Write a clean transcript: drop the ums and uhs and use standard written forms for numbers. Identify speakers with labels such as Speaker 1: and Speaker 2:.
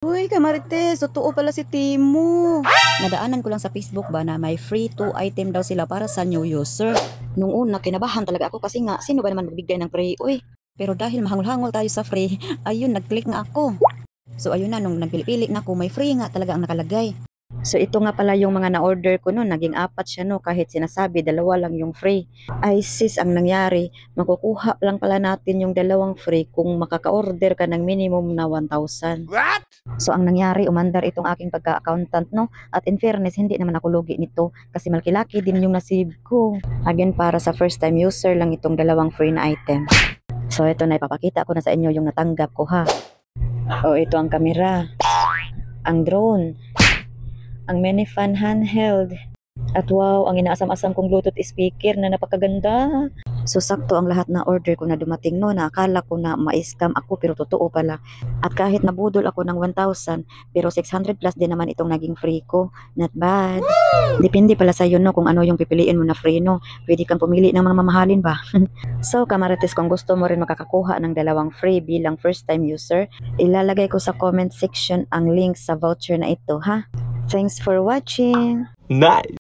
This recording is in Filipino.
Speaker 1: Uy, Kamarites, totoo pala si Timo. Nadaanan ko lang sa Facebook ba na may free 2 item daw sila para sa new user. Nung una, kinabahan talaga ako kasi nga, sino ba naman magbigay ng free, uy? Pero dahil mahangol-hangol tayo sa free, ayun, nag-click nga ako. So ayun na, nung nagpili-pili na ako, may free nga talaga ang nakalagay. So ito nga pala yung mga na-order ko noon, naging 4 siya no, kahit sinasabi 2 lang yung free. Ay sis, ang nangyari, makukuha lang pala natin yung 2 free kung makaka-order ka ng minimum na 1,000.
Speaker 2: What?
Speaker 1: So ang nangyari, umandar itong aking pagka-accountant no, at in fairness, hindi naman ako lugi nito kasi malaki-laki din yung nasib ko. Again, para sa first time user lang itong 2 free na item. So ito na, ipapakita ko na sa inyo yung natanggap ko ha. O ito ang kamera, ang drone, ang Minifan handheld, at wow, ang inaasam-asam kong Bluetooth speaker na napakaganda. So sakto ang lahat na order ko na dumating no, na akala ko na ma-scam ako pero totoo pala. At kahit nabudol ako ng 1,000 pero 600 plus din naman itong naging free ko. Not bad. Depende pala sa iyo no kung ano yung pipiliin mo na free no. Pwede kang pumili ng mga mamahalin ba. So Kamarites, kung gusto mo rin makakakuha ng 2 free bilang first time user, ilalagay ko sa comment section ang link sa voucher na ito ha. Thanks for watching.
Speaker 2: Nice.